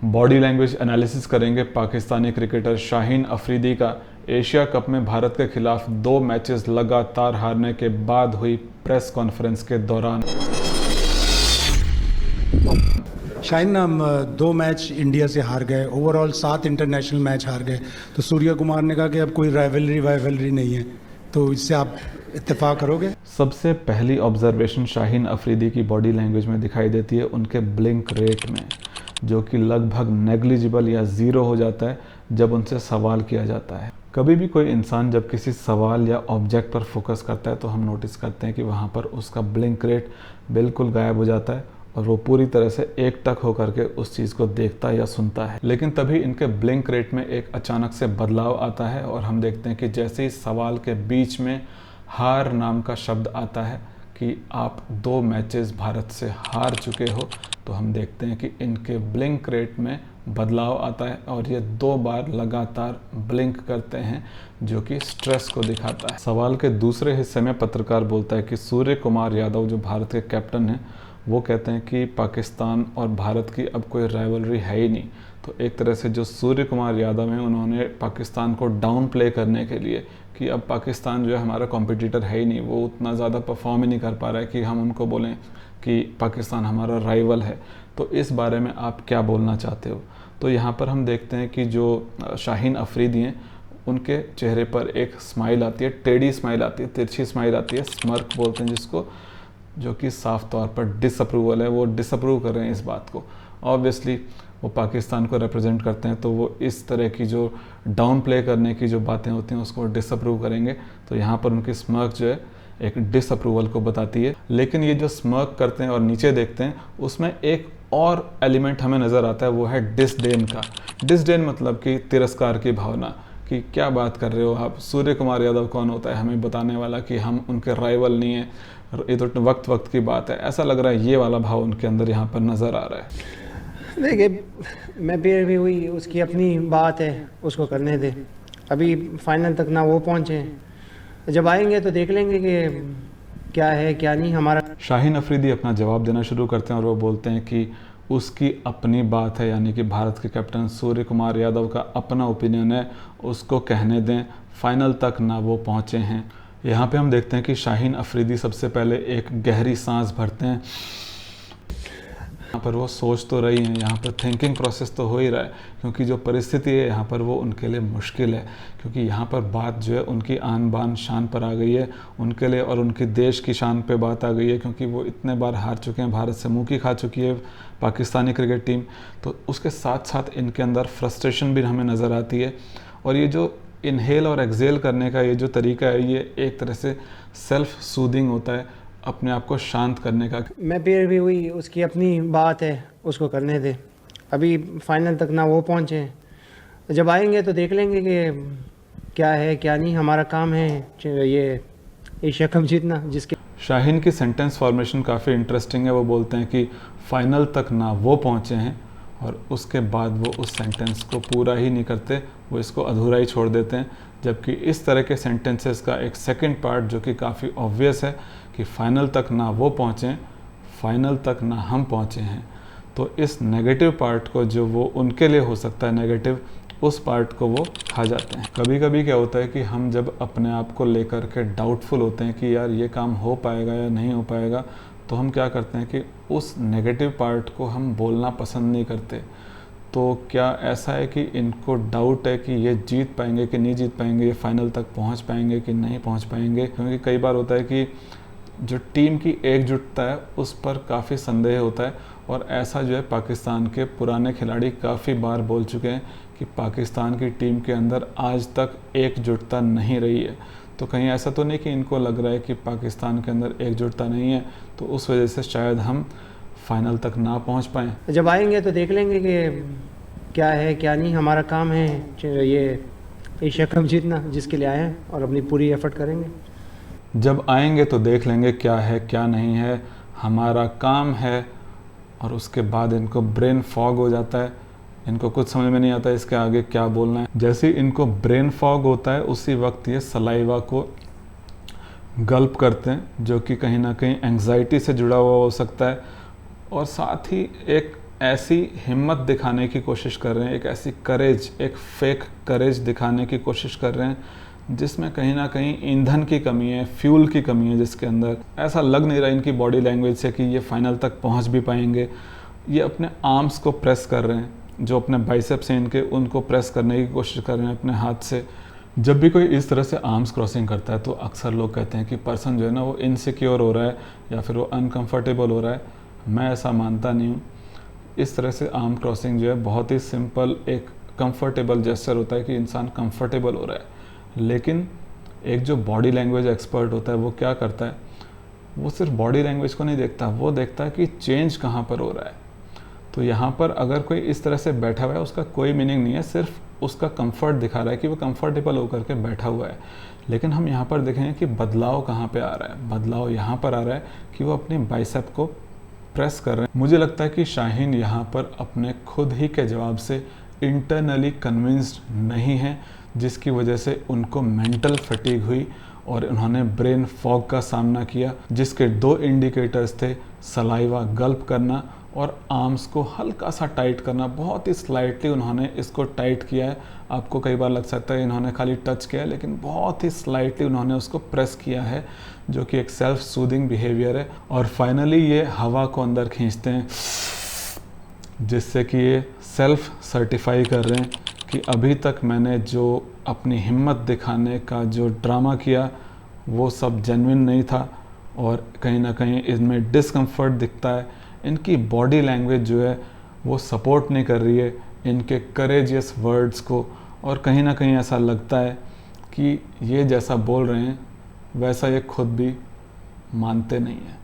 Body language analysis करेंगे Pakistani cricketer Shaheen Afridi का Asia cup में भारत के खिलाफ 2 मैचेस लगातार हारने के बाद हुई प्रेस कॉन्फ्रेंस के दौरान। शाहीन, 2 मैच इंडिया से हार गए, ओवरऑल 7 इंटरनेशनल मैच हार गए। तो सूर्य कुमार ने कहा कि अब कोई राइवलरी नहीं है, तो इससे आप इत्तेफाक करोगे? सबसे पहली ऑब्जर्वेशन शाहीन अफरीदी की बॉडी लैंग्वेज में दिखाई देती है उनके ब्लिंक रेट में, जो कि लगभग नेग्लिजिबल या ज़ीरो हो जाता है जब उनसे सवाल किया जाता है। कभी भी कोई इंसान जब किसी सवाल या ऑब्जेक्ट पर फोकस करता है तो हम नोटिस करते हैं कि वहाँ पर उसका ब्लिंक रेट बिल्कुल गायब हो जाता है और वो पूरी तरह से एकटक होकर के उस चीज़ को देखता या सुनता है। लेकिन तभी इनके ब्लिंक रेट में एक अचानक से बदलाव आता है और हम देखते हैं कि जैसे ही सवाल के बीच में हार नाम का शब्द आता है कि आप 2 मैचेस भारत से हार चुके हो, तो हम देखते हैं कि इनके ब्लिंक रेट में बदलाव आता है और ये 2 बार लगातार ब्लिंक करते हैं, जो कि स्ट्रेस को दिखाता है। सवाल के दूसरे हिस्से में पत्रकार बोलता है कि सूर्य कुमार यादव जो भारत के कैप्टन हैं, वो कहते हैं कि पाकिस्तान और भारत की अब कोई राइवलरी है ही नहीं। तो एक तरह से जो सूर्य कुमार यादव हैं, उन्होंने पाकिस्तान को डाउन प्ले करने के लिए कि अब पाकिस्तान जो है हमारा कॉम्पिटिटर है ही नहीं, वो उतना ज़्यादा परफॉर्म ही नहीं कर पा रहा है कि हम उनको बोलें कि पाकिस्तान हमारा राइवल है। तो इस बारे में आप क्या बोलना चाहते हो? तो यहाँ पर हम देखते हैं कि जो शाहीन अफरीदी हैं, उनके चेहरे पर एक स्माइल आती है, टेढ़ी स्माइल आती है, तिरछी स्माइल आती है, स्मर्क बोलते हैं जिसको, जो कि साफ तौर पर डिसअप्रूवल है। वो डिसअप्रूव कर रहे हैं इस बात को। ऑब्वियसली वो पाकिस्तान को रिप्रेजेंट करते हैं, तो वो इस तरह की जो डाउन प्ले करने की जो बातें होती हैं उसको डिसअप्रूव करेंगे। तो यहाँ पर उनकी स्मर्क जो है एक डिसअप्रूवल को बताती है। लेकिन ये जो स्मर्क करते हैं और नीचे देखते हैं, उसमें एक और एलिमेंट हमें नज़र आता है, वो है डिसडेन का। डिसडेन मतलब कि तिरस्कार की भावना, कि क्या बात कर रहे हो आप, सूर्य कुमार यादव कौन होता है हमें बताने वाला कि हम उनके राइवल नहीं हैं, ये तो वक्त की बात है। ऐसा लग रहा है ये वाला भाव उनके अंदर यहाँ पर नज़र आ रहा है। देखिए, मैं भी हुई, उसकी अपनी बात है, उसको करने दे। अभी फाइनल तक ना वो पहुँचे, जब आएंगे तो देख लेंगे कि क्या है क्या नहीं हमारा। शाहीन अफरीदी अपना जवाब देना शुरू करते हैं और वो बोलते हैं कि उसकी अपनी बात है, यानी कि भारत के कैप्टन सूर्य कुमार यादव का अपना ओपिनियन है, उसको कहने दें, फाइनल तक ना वो पहुँचे हैं। यहाँ पे हम देखते हैं कि शाहीन अफरीदी सबसे पहले एक गहरी सांस भरते हैं। यहाँ पर वो सोच तो रही हैं, यहाँ पर थिंकिंग प्रोसेस तो हो ही रहा है, क्योंकि जो परिस्थिति है यहाँ पर वो उनके लिए मुश्किल है, क्योंकि यहाँ पर बात जो है उनकी आन बान शान पर आ गई है उनके लिए, और उनके देश की शान पे बात आ गई है, क्योंकि वो इतने बार हार चुके हैं, भारत से मुँह की खा चुकी है पाकिस्तानी क्रिकेट टीम। तो उसके साथ साथ इनके अंदर फ्रस्ट्रेशन भी हमें नज़र आती है। और ये जो इनहेल और एक्सेल करने का ये जो तरीका है, ये एक तरह से सेल्फ सूदिंग होता है, अपने आप को शांत करने का। मैं भी हुई, उसकी अपनी बात है, उसको करने दे। अभी फाइनल तक ना वो पहुँचे, जब आएंगे तो देख लेंगे कि क्या है क्या नहीं हमारा काम है ये एशिया कप जीतना। जिसके शाहीन की सेंटेंस फॉर्मेशन काफ़ी इंटरेस्टिंग है। वो बोलते हैं कि फाइनल तक ना वो पहुँचे हैं, और उसके बाद वो उस सेंटेंस को पूरा ही नहीं करते, वो इसको अधूरा ही छोड़ देते हैं। जबकि इस तरह के सेंटेंसेस का एक सेकंड पार्ट जो कि काफ़ी ऑब्वियस है कि फाइनल तक ना वो पहुँचें, फाइनल तक ना हम पहुँचे हैं, तो इस नेगेटिव पार्ट को, जो वो उनके लिए हो सकता है नेगेटिव, उस पार्ट को वो खा जाते हैं। कभी कभी क्या होता है कि हम जब अपने आप को लेकर के डाउटफुल होते हैं कि यार ये काम हो पाएगा या नहीं हो पाएगा, तो हम क्या करते हैं कि उस नेगेटिव पार्ट को हम बोलना पसंद नहीं करते। तो क्या ऐसा है कि इनको डाउट है कि ये जीत पाएंगे कि नहीं जीत पाएंगे, ये फाइनल तक पहुंच पाएंगे कि नहीं पहुंच पाएंगे? क्योंकि कई बार होता है कि जो टीम की एकजुटता है उस पर काफ़ी संदेह होता है, और ऐसा जो है पाकिस्तान के पुराने खिलाड़ी काफ़ी बार बोल चुके हैं कि पाकिस्तान की टीम के अंदर आज तक एकजुटता नहीं रही है। तो कहीं ऐसा तो नहीं कि इनको लग रहा है कि पाकिस्तान के अंदर एकजुटता नहीं है, तो उस वजह से शायद हम फाइनल तक ना पहुंच पाएँ। जब आएंगे तो देख लेंगे कि क्या है क्या नहीं हमारा काम है ये एशिया कप जीतना, जिसके लिए आए हैं, और अपनी पूरी एफर्ट करेंगे। जब आएंगे तो देख लेंगे क्या है क्या नहीं है, हमारा काम है। और उसके बाद इनको ब्रेन फॉग हो जाता है, इनको कुछ समझ में नहीं आता इसके आगे क्या बोलना है। जैसे ही इनको ब्रेन फॉग होता है, उसी वक्त ये सलाइवा को गल्प करते हैं, जो कि कहीं ना कहीं एंग्जाइटी से जुड़ा हुआ हो सकता है, और साथ ही एक ऐसी हिम्मत दिखाने की कोशिश कर रहे हैं, एक ऐसी करेज, एक फेक करेज दिखाने की कोशिश कर रहे हैं जिसमें कहीं ना कहीं ईंधन की कमी है, फ्यूल की कमी है, जिसके अंदर ऐसा लग नहीं रहा इनकी बॉडी लैंग्वेज से कि ये फाइनल तक पहुंच भी पाएंगे। ये अपने आर्म्स को प्रेस कर रहे हैं, जो अपने बाइसेप्स हैं इनके, उनको प्रेस करने की कोशिश कर रहे हैं अपने हाथ से। जब भी कोई इस तरह से आर्म्स क्रॉसिंग करता है तो अक्सर लोग कहते हैं कि पर्सन जो है ना वो इनसिक्योर हो रहा है या फिर वो अनकंफर्टेबल हो रहा है। मैं ऐसा मानता नहीं हूँ। इस तरह से आर्म क्रॉसिंग जो है बहुत ही सिंपल एक कंफर्टेबल जेस्चर होता है कि इंसान कंफर्टेबल हो रहा है। लेकिन एक जो बॉडी लैंग्वेज एक्सपर्ट होता है वो क्या करता है, वो सिर्फ बॉडी लैंग्वेज को नहीं देखता, वो देखता है कि चेंज कहाँ पर हो रहा है। तो यहाँ पर अगर कोई इस तरह से बैठा हुआ है उसका कोई मीनिंग नहीं है, सिर्फ उसका कंफर्ट दिखा रहा है कि वो कंफर्टेबल होकर के बैठा हुआ है। लेकिन हम यहाँ पर देखेंगे कि बदलाव कहाँ पे आ रहा है। बदलाव यहाँ पर आ रहा है कि वो अपनी बाइसेप को प्रेस कर रहे हैं। मुझे लगता है कि शाहीन यहाँ पर अपने खुद ही के जवाब से इंटरनली कन्विंस्ड नहीं है, जिसकी वजह से उनको मेंटल फटीग हुई और उन्होंने ब्रेन फॉग का सामना किया, जिसके 2 इंडिकेटर्स थे, सलाइवा गल्प करना और आर्म्स को हल्का सा टाइट करना। बहुत ही स्लाइटली उन्होंने इसको टाइट किया है। आपको कई बार लग सकता है इन्होंने खाली टच किया है, लेकिन बहुत ही स्लाइटली उन्होंने उसको प्रेस किया है, जो कि एक सेल्फ सूदिंग बिहेवियर है। और फाइनली ये हवा को अंदर खींचते हैं, जिससे कि ये सेल्फ सर्टिफाई कर रहे हैं कि अभी तक मैंने जो अपनी हिम्मत दिखाने का जो ड्रामा किया वो सब जेन्युइन नहीं था और कहीं ना कहीं इनमें डिस्कम्फर्ट दिखता है। इनकी बॉडी लैंग्वेज जो है वो सपोर्ट नहीं कर रही है इनके करेजियस वर्ड्स को, और कहीं ना कहीं ऐसा लगता है कि ये जैसा बोल रहे हैं वैसा ये खुद भी मानते नहीं हैं।